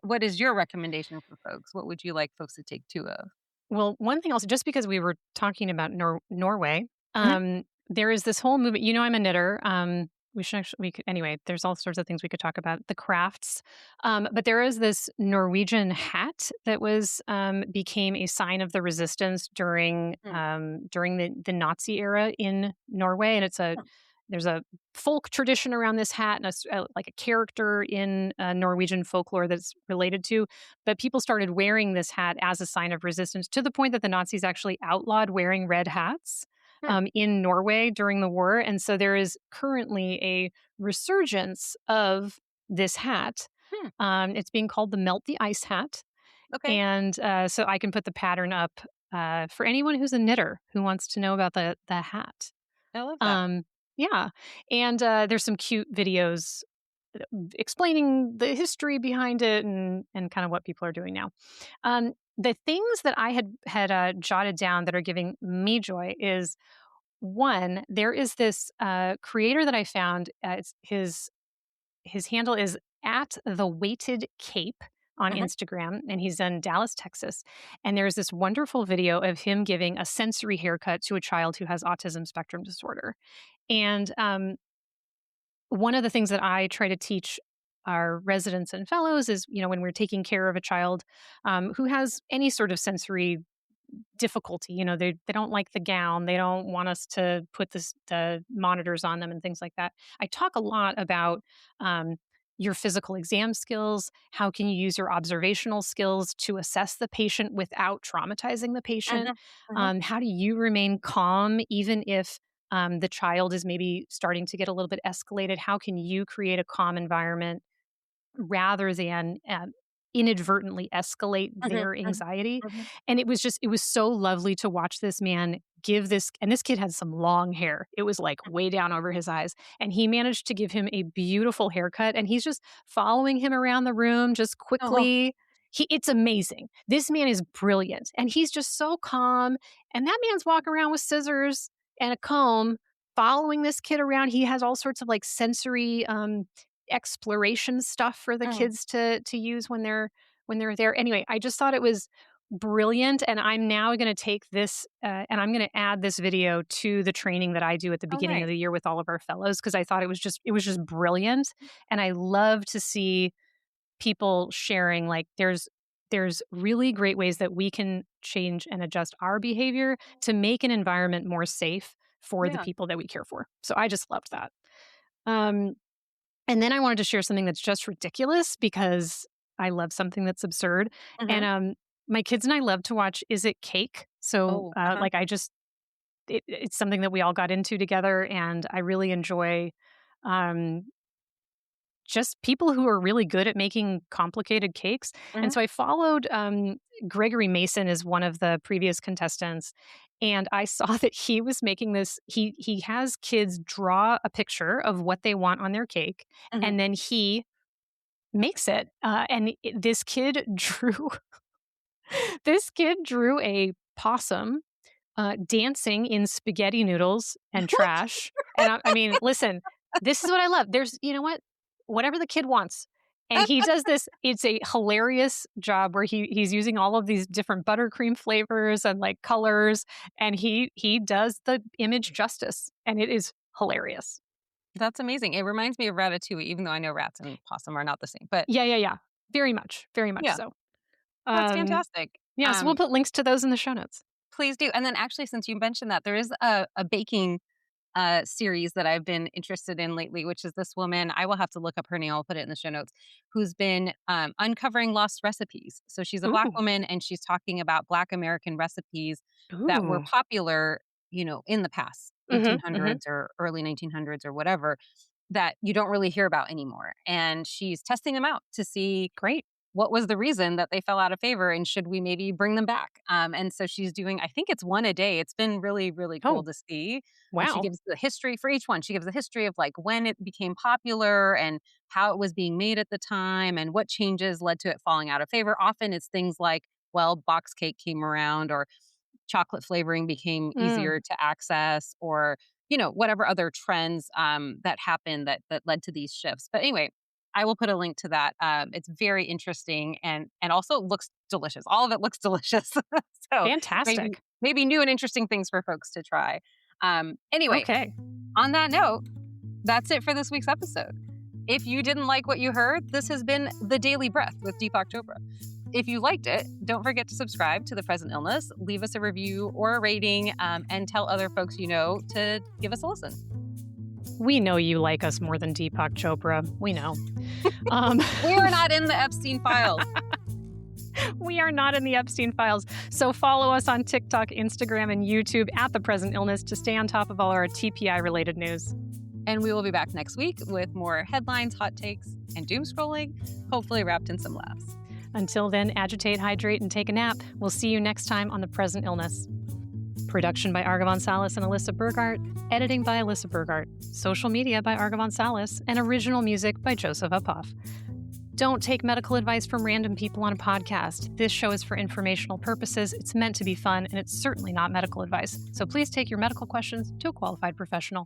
what is your recommendation for folks? What would you like folks to take two of? Well, one thing also, just because we were talking about Norway, Mhm. there is this whole movement. I'm a knitter. We should actually, we could, anyway, there's all sorts of things we could talk about, the crafts. But there is this Norwegian hat that became a sign of the resistance Mm, during the Nazi era in Norway. And mm, there's a folk tradition around this hat and like a character in Norwegian folklore that's related to, but people started wearing this hat as a sign of resistance to the point that the Nazis actually outlawed wearing red hats mm, in Norway during the war. And so there is currently a resurgence of this hat. mm. It's being called the Melt the Ice hat. Okay. And so I can put the pattern up for anyone who's a knitter who wants to know about the hat. I love that. Um, yeah. And there's some cute videos explaining the history behind it and kind of what people are doing now. The things that I had jotted down that are giving me joy is one. There is this creator that I found. His handle is at the weighted cape. on Mhm. Instagram, and he's in Dallas, Texas. And there's this wonderful video of him giving a sensory haircut to a child who has autism spectrum disorder. And one of the things that I try to teach our residents and fellows is, when we're taking care of a child who has any sort of sensory difficulty. They don't like the gown. They don't want us to put the monitors on them and things like that. I talk a lot about um, your physical exam skills. How can you use your observational skills to assess the patient without traumatizing the patient? Mhm. Mhm. How do you remain calm even if the child is maybe starting to get a little bit escalated? How can you create a calm environment rather than inadvertently escalate Mhm. their Mhm. anxiety? Mhm. And it was so lovely to watch this man give this, and this kid had some long hair. It was like way down over his eyes. And he managed to give him a beautiful haircut. And he's just following him around the room, just Oh, quickly. It's amazing. This man is brilliant. And he's just so calm. And that man's walking around with scissors and a comb, following this kid around. He has all sorts of like sensory exploration stuff for the mm, kids to use when they're there. Anyway, I just thought it was brilliant, and I'm now going to take this and I'm going to add this video to the training that I do at the oh, beginning of nice. the year with all of our fellows because I thought it was just brilliant, and I love to see people sharing like there's really great ways that we can change and adjust our behavior to make an environment more safe for the Yeah. people that we care for. So I just loved that. Um, and then I wanted to share something that's just ridiculous because I love something that's absurd. And Mhm. my kids and I love to watch Is It Cake? So Oh, uh-huh. like it's something that we all got into together, and I really enjoy um, just people who are really good at making complicated cakes. And Mhm. so I followed Gregory Mason as one of the previous contestants, and I saw that he was making this. He has kids draw a picture of what they want on their cake, Mhm. and then he makes it. This kid drew this kid drew a possum dancing in spaghetti noodles and trash. And I mean, listen, this is what I love. There's, you know what? Whatever the kid wants. And he does this. It's a hilarious job where he's using all of these different buttercream flavors and like colors, and he does the image justice, and it is hilarious. That's amazing. It reminds me of Ratatouille, even though I know rats and possum are not the same. But Yeah, yeah, yeah. Very much yeah, so. that's Um, fantastic. yeah, so we'll put links to those in the show notes. Please do. And then actually, since you mentioned that, there is a baking series that I've been interested in lately, which is this woman. I will have to look up her name. I'll put it in the show notes. Who's been uncovering lost recipes. So she's a Black Ooh, woman, and she's talking about Black American recipes that were ooh. popular, in the past, Mhm, mhm. 1800s or early 1900s or whatever, that you don't really hear about anymore. And she's testing them out to see Great. what was the reason that they fell out of favor and should we maybe bring them back. And so she's doing, I think it's one a day. It's been really, really cool Oh, to see. And she wow. gives the history for each one. She gives the history of like when it became popular and how it was being made at the time and what changes led to it falling out of favor. Often it's things like, well, box cake came around or chocolate flavoring became Mm, easier to access or whatever other trends that happened that led to these shifts. But anyway, I will put a link to that. It's very interesting and also looks delicious. All of it looks delicious. So maybe fantastic. maybe new and interesting things for folks to try. Anyway, Okay. on that note, that's it for this week's episode. If you didn't like what you heard, this has been The Daily Breath with Deepak Chopra. If you liked it, don't forget to subscribe to The Present Illness, leave us a review or a rating, and tell other folks you know to give us a listen. We know you like us more than Deepak Chopra. We know. Um, We are not in the Epstein files. we are not in the Epstein files. So follow us on TikTok, Instagram, and YouTube at The Present Illness to stay on top of all our TPI related news. And we will be back next week with more headlines, hot takes, and doom scrolling, hopefully wrapped in some laughs. Until then, agitate, hydrate, and take a nap. We'll see you next time on The Present Illness. Production by Arghavan, Salles, and Alyssa Burgart. Editing by Alyssa Burgart. Social media by Arghavan, Salles. And original music by Joseph Apoff. Don't take medical advice from random people on a podcast. This show is for informational purposes. It's meant to be fun, and it's certainly not medical advice. So please take your medical questions to a qualified professional.